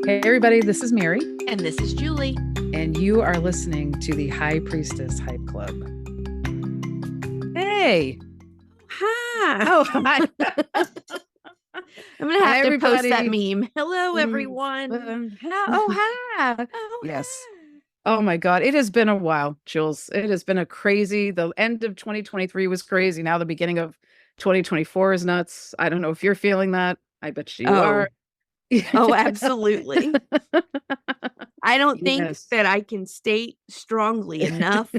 Hey, everybody, this is Mary, And this is Julie. and you are listening to the High Priestess Hype Club. Hey. Hi. Oh, hi. I'm going to Hi, have to post that everybody. meme. Hello, everyone. Hi. Oh, Yes. hi. Oh, my God. It has been a while, Jules. It has been the end of 2023 was crazy. Now the beginning of 2024 is nuts. I don't know if you're feeling that. I bet you are. Oh, absolutely. I don't think Yes. that I can state strongly enough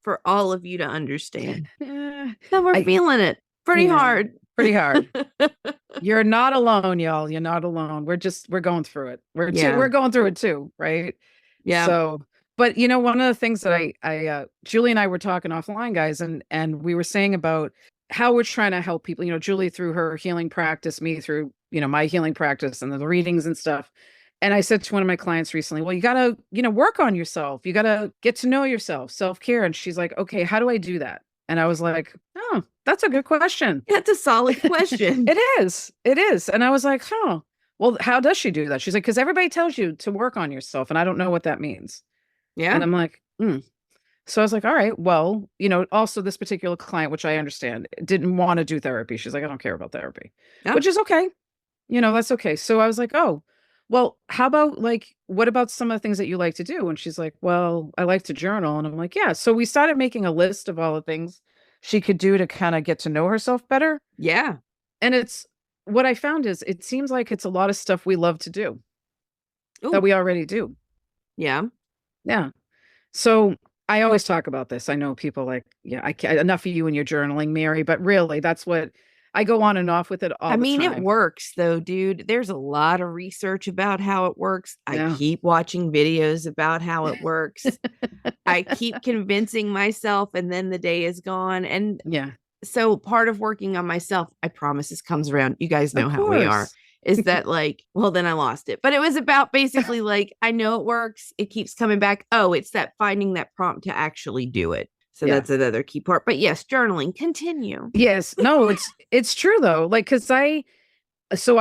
for all of you to understand. So we're feeling it pretty hard. Pretty hard. You're not alone, y'all. You're not alone. We're going through it. We're going through it too, right? Yeah. So, but one of the things that Julie and I were talking offline, guys, and we were saying about how we're trying to help people, Julie through her healing practice, me through, my healing practice and the readings and stuff. And I said to one of my clients recently, well, you got to, work on yourself. You got to get to know yourself, self-care. And she's like, okay, how do I do that? And I was like, oh, that's a good question. That's a solid question. It is. It is. And I was like, well, how does she do that? She's like, because everybody tells you to work on yourself. And I don't know what that means. Yeah. And I'm like, So I was like, all right, well, also this particular client, which I understand, didn't want to do therapy. She's like, I don't care about therapy, which is okay. That's okay. So I was like, oh, well, how about what about some of the things that you like to do? And she's like, well, I like to journal. And I'm like, yeah. So we started making a list of all the things she could do to kind of get to know herself better. Yeah. And it's what I found is it seems like it's a lot of stuff we love to do that we already do. Yeah. Yeah. So I always talk about this. I know people like, yeah, I can't enough of you and your journaling, Mary, but really that's what I go on and off with it all the time. It works though, dude. There's a lot of research about how it works. Yeah. I keep watching videos about how it works. I keep convincing myself, and then the day is gone. And yeah. So part of working on myself, I promise this comes around. You guys know how we are. Is that well, then I lost it. But it was about basically I know it works. It keeps coming back. Oh, it's that finding that prompt to actually do it. So that's another key part. But yes, journaling, continue. Yes. No, it's true though. Cause I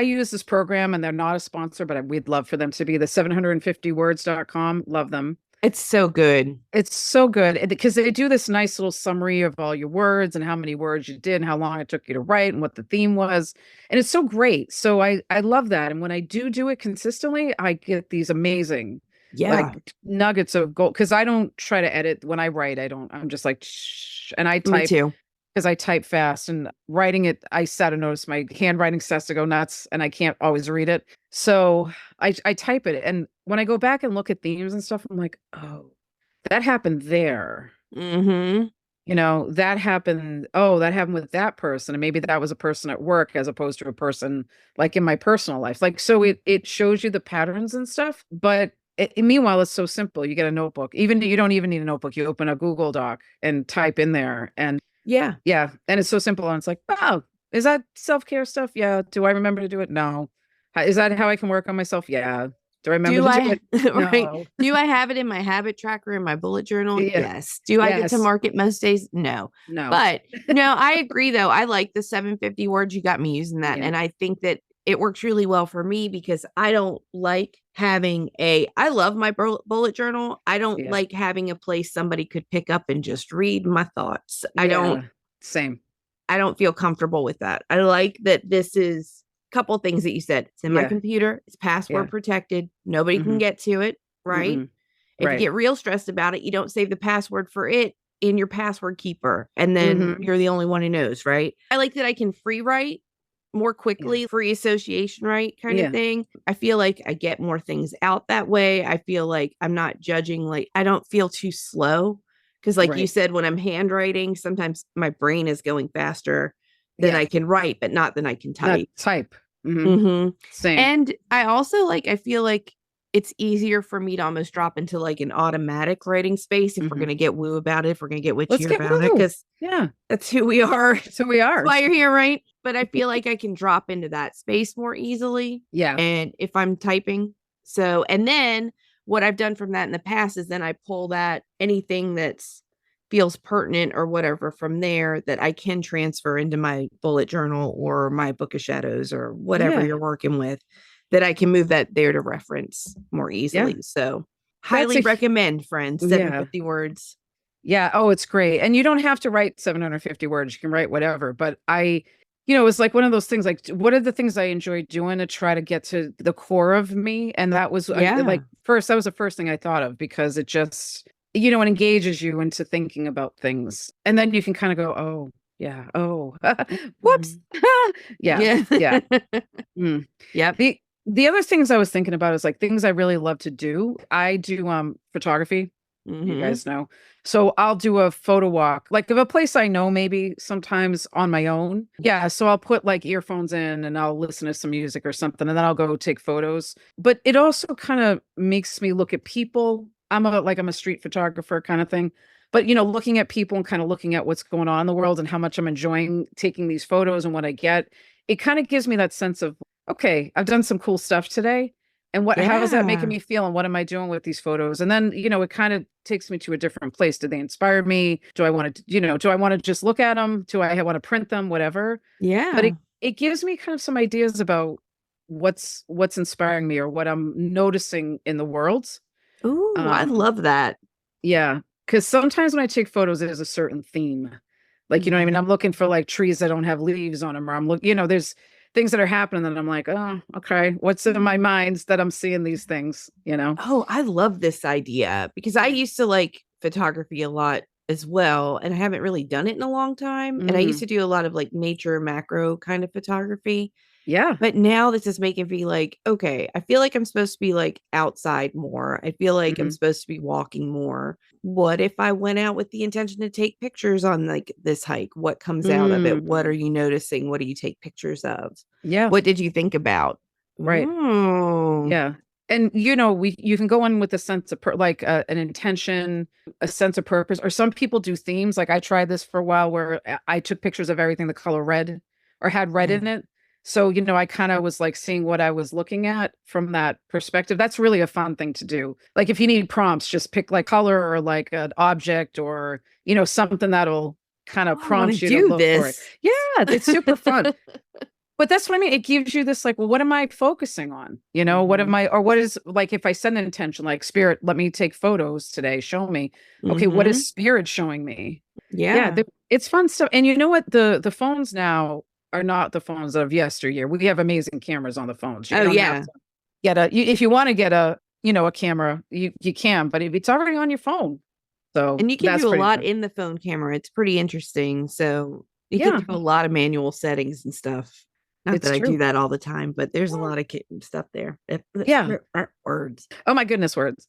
use this program and they're not a sponsor, but we'd love for them to be the 750words.com. Love them. It's so good. It's so good because they do this nice little summary of all your words and how many words you did and how long it took you to write and what the theme was. And it's so great. So I love that. And when I do it consistently, I get these amazing nuggets of gold because I don't try to edit when I write. I'm just like, shh, and I type. Me too. Because I type fast and writing it, I started to notice my handwriting starts to go nuts and I can't always read it. So I type it. And when I go back and look at themes and stuff, I'm like, oh, that happened there. Mm-hmm. That happened with that person. And maybe that was a person at work as opposed to a person in my personal life. So it shows you the patterns and stuff. But meanwhile, it's so simple. You get a notebook. You don't even need a notebook. You open a Google Doc and type in there and yeah. And it's so simple. And it's like, oh, is that self-care stuff? Yeah. Do I remember to do it? No. Is that how I can work on myself? Yeah. Do I remember to do it? Right. No. Do I have it in my habit tracker in my bullet journal? Yeah. Yes. Do I get to mark it most days? No. But no, I agree though. I like the 750 words. You got me using that. Yeah. And I think that it works really well for me because I don't like having I love my bullet journal. I don't like having a place somebody could pick up and just read my thoughts. Same. I don't feel comfortable with that. I like that this is a couple things that you said. It's in my computer. It's password protected. Nobody can get to it. Right. If you get real stressed about it, you don't save the password for it in your password keeper. And then you're the only one who knows. Right. I like that I can free write more quickly, free association, right? Kind of thing. I feel like I get more things out that way. I feel like I'm not judging, I don't feel too slow. Because you said, when I'm handwriting, sometimes my brain is going faster than I can write, but not than I can type. Same. And I also I feel like it's easier for me to almost drop into an automatic writing space if we're going to get woo about it, if we're going to get witchy about it, because that's who we are. That's who we are. That's why you're here, right? But I feel like I can drop into that space more easily. Yeah. And if I'm typing. So, and then what I've done from that in the past is then I pull that anything that's feels pertinent or whatever from there that I can transfer into my bullet journal or my book of shadows or whatever you're working with. that I can move that there to reference more easily. Yeah. So highly recommend, friends, 750 words. Yeah. Oh, it's great. And you don't have to write 750 words. You can write whatever. But it's like one of those things, like, what are the things I enjoy doing to try to get to the core of me? And that was that was the first thing I thought of, because it just, it engages you into thinking about things. And then you can kind of go, oh, yeah. Oh, whoops. Yeah. Yeah. Mm. Yep. The other things I was thinking about is like things I really love to do. I do photography. You guys know. So I'll do a photo walk, like of a place I know, maybe sometimes on my own. Yeah. So I'll put like earphones in and I'll listen to some music or something, and then I'll go take photos. But it also kind of makes me look at people. I'm a street photographer kind of thing. But looking at people and kind of looking at what's going on in the world and how much I'm enjoying taking these photos and what I get, it kind of gives me that sense of, okay, I've done some cool stuff today. And how is that making me feel? And what am I doing with these photos? And then, it kind of takes me to a different place. Did they inspire me? Do I want to, do I want to just look at them? Do I want to print them? Whatever. Yeah. But it gives me kind of some ideas about what's inspiring me or what I'm noticing in the world. Ooh, I love that. Yeah. Because sometimes when I take photos, there's a certain theme. Like, you know what I mean? I'm looking for like trees that don't have leaves on them, or I'm looking, there's things that are happening that I'm like, oh, okay, what's in my mind that I'm seeing these things, Oh, I love this idea, because I used to like photography a lot as well, and I haven't really done it in a long time. And I used to do a lot of like nature macro kind of photography. Yeah. But now this is making me like, okay, I feel like I'm supposed to be like outside more. I feel like I'm supposed to be walking more. What if I went out with the intention to take pictures on like this hike? What comes out of it? What are you noticing? What do you take pictures of? Yeah. What did you think about? Right. Yeah. And you can go in with a sense of an intention, a sense of purpose, or some people do themes. Like I tried this for a while where I took pictures of everything the color red or had red in it. So, I kind of was like seeing what I was looking at from that perspective. That's really a fun thing to do. Like if you need prompts, just pick like color or like an object or, something that'll kind of prompt you to look for it. Yeah, it's super fun. But that's what I mean. It gives you this like, well, what am I focusing on? What am I, or what is like, if I set an intention, like spirit, let me take photos today, show me. Okay, what is spirit showing me? Yeah, it's fun stuff. And you know what? The phones now are not the phones of yesteryear. We have amazing cameras on the phones. You don't have to get if you want to get a camera, you can, but if it's already on your phone. So and you can do a lot in the phone camera. It's pretty interesting. So you can do a lot of manual settings and stuff. Not that I do that all the time, but there's a lot of stuff there. Yeah. Words. Oh my goodness, words.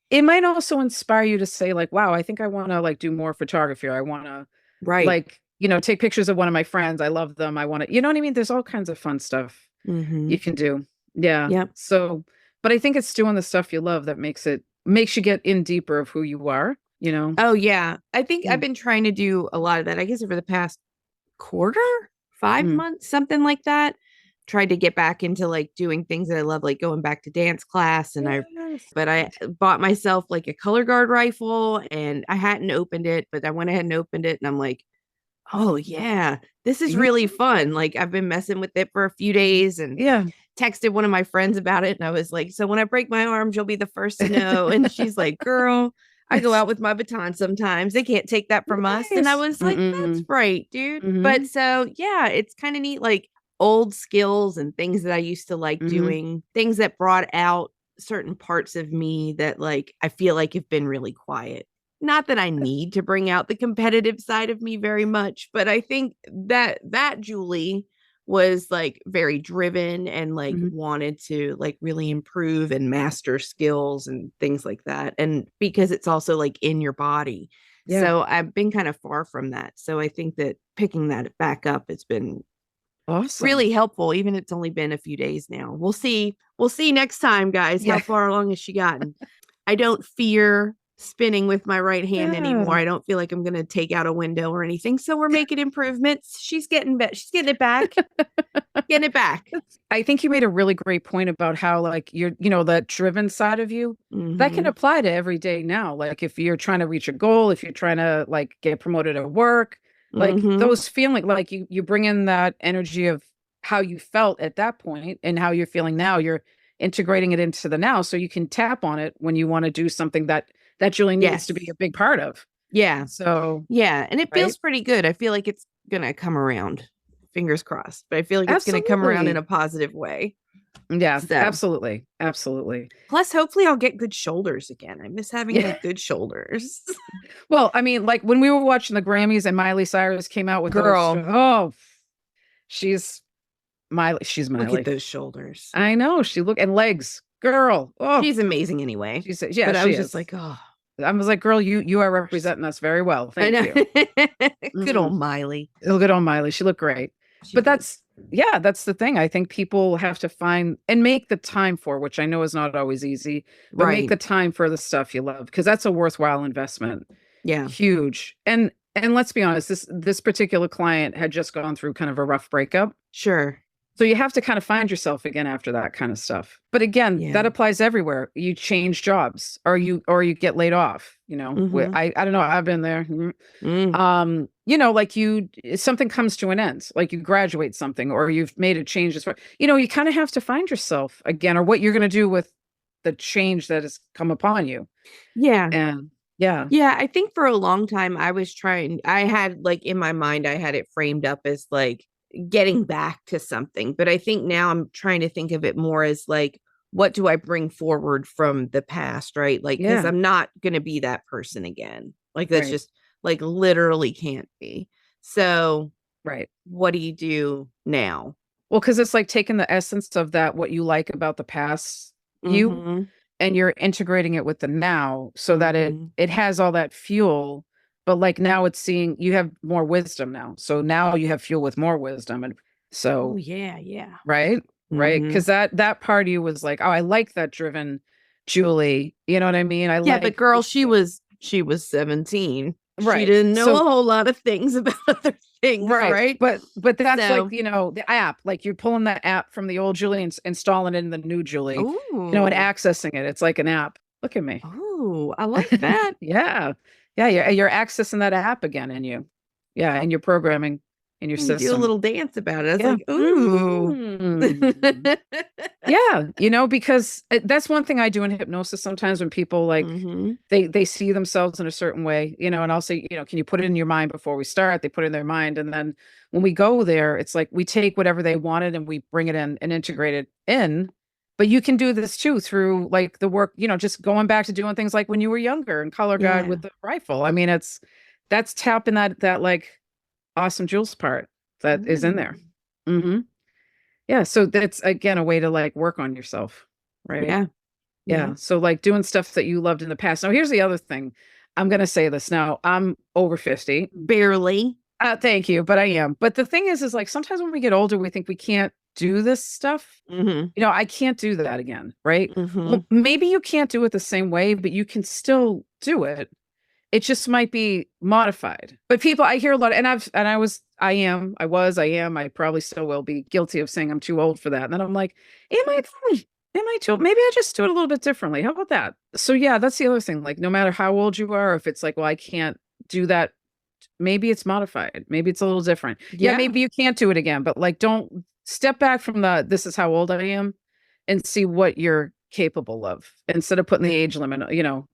It might also inspire you to say like, wow, I think I want to like do more photography. Or I want to like, take pictures of one of my friends. I love them. I want to, you know what I mean? There's all kinds of fun stuff you can do. Yeah. Yeah. So, but I think it's doing the stuff you love that makes you get in deeper of who you are, Oh yeah. I think I've been trying to do a lot of that, I guess, over the past quarter, 5 months, something like that. Tried to get back into like doing things that I love, like going back to dance class. And I bought myself like a color guard rifle, and I hadn't opened it, but I went ahead and opened it, and I'm like, oh yeah, this is really fun. Like I've been messing with it for a few days, and texted one of my friends about it. And I was like, so when I break my arms, you'll be the first to know. And she's like, girl, I go out with my baton sometimes. They can't take that from us. And I was like, that's right, dude. But so, yeah, it's kind of neat. Like old skills and things that I used to like doing, things that brought out certain parts of me that like, I feel like have been really quiet. Not that I need to bring out the competitive side of me very much, but I think that Julie was like very driven and like wanted to like really improve and master skills and things like that. And because it's also like in your body. Yeah. So I've been kind of far from that. So I think that picking that back up has been awesome, really helpful, even if it's only been a few days now. We'll see next time, guys. How far along has she gotten? I don't fear spinning with my right hand anymore. I don't feel like I'm going to take out a window or anything. So we're making improvements. She's getting it back. Getting it back. I think you made a really great point about how like you're, that driven side of you that can apply to every day now. Like if you're trying to reach a goal, if you're trying to like get promoted at work, like those feeling like you bring in that energy of how you felt at that point and how you're feeling now. You're integrating it into the now, so you can tap on it when you want to do something that Julie needs to be a big part of. Yeah. So yeah, and it feels pretty good. I feel like it's gonna come around. Fingers crossed. But I feel like it's gonna come around in a positive way. Yeah, so. Absolutely. Plus, hopefully I'll get good shoulders again. I miss having like good shoulders. Well, I mean, like when we were watching the Grammys and Miley Cyrus came out with those, she's Miley. Look at those shoulders. I know. And legs. Girl. Oh, she's amazing anyway. But I was just like, oh. I was like, girl, you are representing us very well. Thank you. Good old Miley. Good old Miley. She looked great. But that's the thing. I think people have to find and make the time for, which I know is not always easy, but make the time for the stuff you love, because that's a worthwhile investment. Yeah. Huge. And let's be honest, this particular client had just gone through kind of a rough breakup. Sure. So you have to kind of find yourself again after that kind of stuff. But again, that applies everywhere. You change jobs or you get laid off, you know. I don't know. I've been there. You know, like something comes to an end, like you graduate something or you've made a change. You know, you kind of have to find yourself again, or what you're going to do with the change that has come upon you. Yeah. And yeah, I think for a long time I had like in my mind, I had it framed up as like getting back to something. But I think now I'm trying to think of it more as like, what do I bring forward from the past? Right. Like, because I'm not going to be that person again. Like, that's just like literally can't be. So, what do you do now? Well, because it's like taking the essence of that, what you like about the past, and you're integrating it with the now so that it has all that fuel. But like now it's seeing you have more wisdom now. So now you have fuel with more wisdom. And so, right. Because that part of you was like, oh, I like that driven Julie. You know what I mean? But girl, she was 17. Right. She didn't know a whole lot of things about other things. Right. But that's like, you know, the app, like you're pulling that app from the old Julie and installing it in the new Julie, you know, and accessing it. It's like an app. Look at me. Oh, I like that. Yeah, you're accessing that app again in you. Yeah, and you're programming in your system. Do a little dance about it. It's like, ooh. Yeah, you know, because that's one thing I do in hypnosis sometimes when people like they see themselves in a certain way, you know, and I'll say, you know, can you put it in your mind before we start? They put it in their mind. And then when we go there, it's like we take whatever they wanted and we bring it in and integrate it in. But you can do this too through like the work, you know, just going back to doing things like when you were younger and color guide with the rifle. I mean, that's tapping that like awesome Jules part that is in there. Yeah. So that's again a way to like work on yourself. Right. Yeah. So like doing stuff that you loved in the past. Now, here's the other thing. I'm going to say this now. I'm over 50. Barely. Thank you. But I am. But the thing is like sometimes when we get older, we think we can't do this stuff. You know, I can't do that again. Right. Well, maybe you can't do it the same way, but you can still do it. It just might be modified. But people, I hear a lot, and I probably still will be guilty of saying I'm too old for that. And then I'm like, am I too old? Maybe I just do it a little bit differently. How about that? So yeah, that's the other thing. Like no matter how old you are, if it's like, well, I can't do that. Maybe it's modified. Maybe it's a little different. Yeah, maybe you can't do it again, but like, don't step back from this is how old I am and see what you're capable of instead of putting the age limit, you know,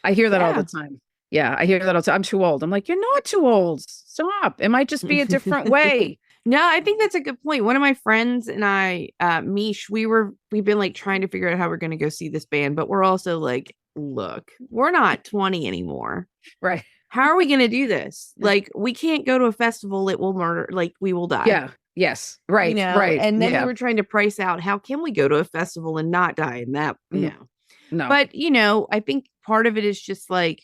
I hear that all the time. Yeah, I hear that all the time. I'm too old. I'm like, you're not too old. Stop. It might just be a different way. No, I think that's a good point. One of my friends and I, Mish, we've been like trying to figure out how we're going to go see this band, but we're also like, look, we're not 20 anymore. Right. How are we going to do this? Like, we can't go to a festival. It will murder. Like, we will die. Yeah. Yes. Right. You know? Right. And then we were trying to price out how can we go to a festival and not die? And that, you know. No. But, you know, I think part of it is just like,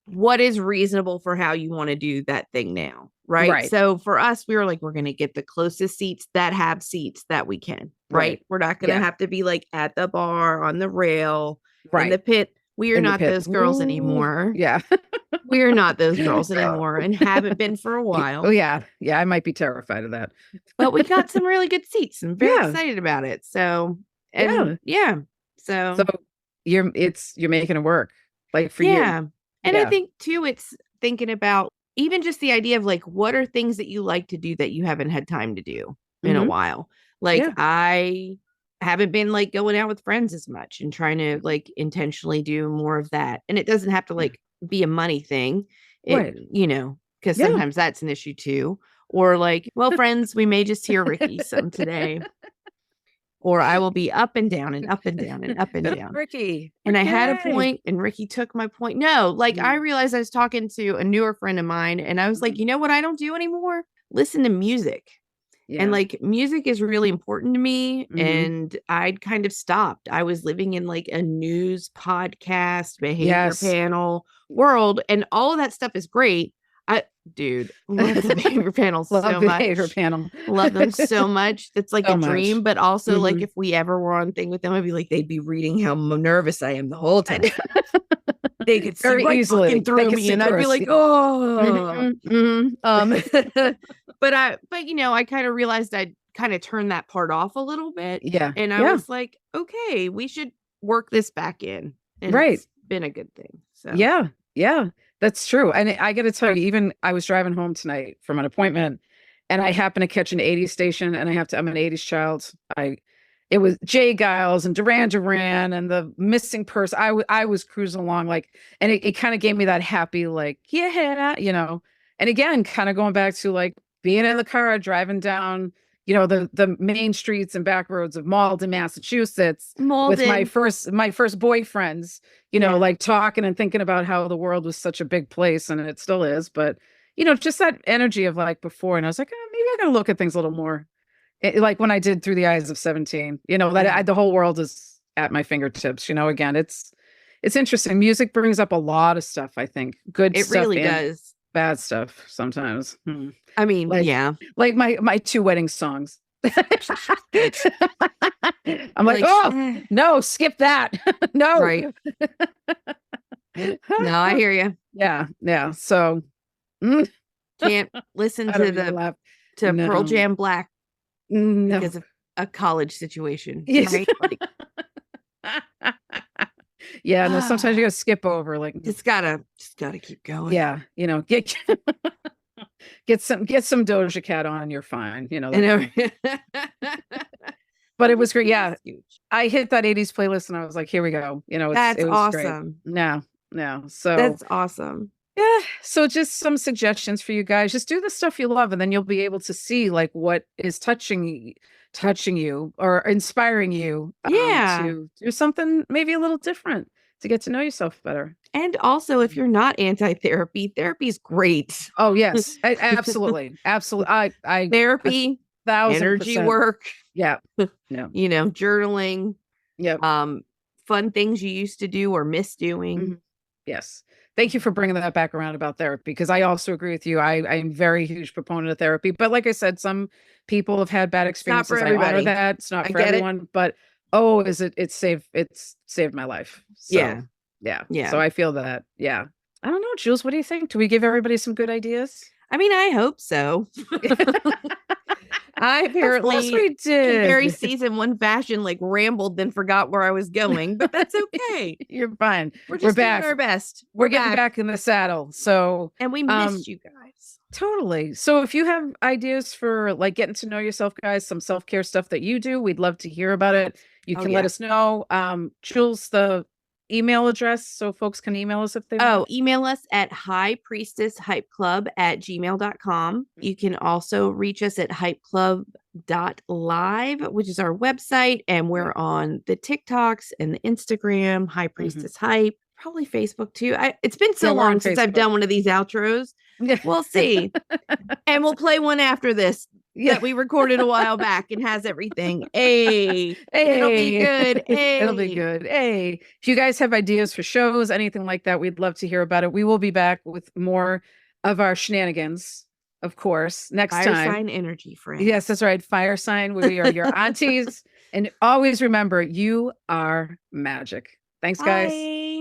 what is reasonable for how you want to do that thing now, right? So for us, we were like, we're going to get the closest seats that we can, right? We're not going to have to be like at the bar, on the rail, in the pit. We are not those girls anymore. Yeah. We are not those girls anymore and haven't been for a while. Oh, yeah. Yeah, I might be terrified of that. But we got some really good seats and very excited about it. So, and So you're making it work. Like for you. And I think too, it's thinking about even just the idea of like, what are things that you like to do that you haven't had time to do? in a while. Like I haven't been like going out with friends as much and trying to like intentionally do more of that. And it doesn't have to like be a money thing. It, you know, because sometimes that's an issue too. Or like, well, friends, we may just hear Ricky some today. Or I will be up and down and up and down and up and down. Ricky. And I had a point and Ricky took my point. No, like I realized I was talking to a newer friend of mine and I was like, you know what I don't do anymore? Listen to music. Yeah. And like music is really important to me. And I'd kind of stopped. I was living in like a news podcast, behavior panel world. And all of that stuff is great. Dude, love the behavior panel so much. Behavior panel. Love them so much. That's like a dream. But also like if we ever were on thing with them, I'd be like, they'd be reading how nervous I am the whole time. They could see very easily through me and I'd be like, oh. But you know, I kind of realized I'd kind of turn that part off a little bit. Yeah. And I was like, okay, we should work this back in. And it's been a good thing. So yeah, that's true. And I got to tell you, even I was driving home tonight from an appointment and I happened to catch an 80s station and I'm an 80s child. It was Jay Giles and Duran Duran and the missing person. I was cruising along like, and it kind of gave me that happy, like, yeah, you know, and again, kind of going back to like being in the car, driving down, you know, the main streets and back roads of Malden, Massachusetts with my first boyfriends, you know, like talking and thinking about how the world was such a big place and it still is. But, you know, just that energy of like before. And I was like, oh, maybe I got to look at things a little more. Like when I did Through the Eyes of 17, you know, that the whole world is at my fingertips, you know, again, it's interesting. Music brings up a lot of stuff, I think. Good stuff. It really does. Bad stuff sometimes. I mean, like my 2 wedding songs. I'm like, oh no, skip that. No. Right. No, I hear you. Yeah. So can't listen to Pearl Jam Black. No. Because of a college situation. Yes. Right? Like, yeah, no, sometimes you gotta skip over, like just gotta keep going. Yeah, you know, get some Doja Cat on and you're fine, you know. But it was great. Yeah. I hit that 80s playlist and I was like, here we go. You know, it was awesome. Great. No. So that's awesome. Yeah. So just some suggestions for you guys. Just do the stuff you love and then you'll be able to see like what is touching you or inspiring you to do something maybe a little different to get to know yourself better. And also if you're not anti-therapy, therapy's great. Oh yes. Absolutely. Absolutely. I therapy, 1,000%. Energy work. Yeah. You know, journaling. Yeah. Fun things you used to do or miss doing. Yes. Thank you for bringing that back around about therapy, because I also agree with you. I'm very huge proponent of therapy, but like I said, some people have had bad experiences. It's not for everybody. I honor that. It's not for everyone, but it's saved my life. So, yeah. So I feel that. Yeah. I don't know, Jules, what do you think? Do we give everybody some good ideas? I mean, I hope so. I apparently we did. Very season 1 fashion, like rambled, then forgot where I was going, but that's okay. You're fine. We're just back. Doing our best. We're getting back in the saddle. So, and we missed you guys. Totally. So if you have ideas for like getting to know yourself, guys, some self-care stuff that you do, we'd love to hear about it. You can let us know. Jules, the email address so folks can email us if they want. Email us at highpriestesshypeclub@gmail.com. You can also reach us at hypeclub.live, which is our website, and we're on the TikToks and the Instagram, High Priestess Hype, probably Facebook too. It's been so long since I've done one of these outros. We'll see. And we'll play one after this that we recorded a while back and has everything. It'll be good. It'll be good. If you guys have ideas for shows, anything like that, we'd love to hear about it. We will be back with more of our shenanigans, of course, next time. Fire sign energy, friends. Yes, that's right. Fire sign. We are your aunties. And always remember, you are magic. Thanks, guys.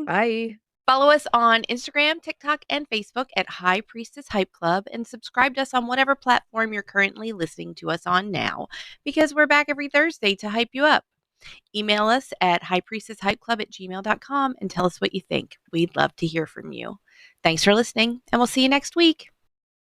Bye. Follow us on Instagram, TikTok, and Facebook at High Priestess Hype Club, and subscribe to us on whatever platform you're currently listening to us on now, because we're back every Thursday to hype you up. Email us at highpriestesshypeclub@gmail.com and tell us what you think. We'd love to hear from you. Thanks for listening, and we'll see you next week.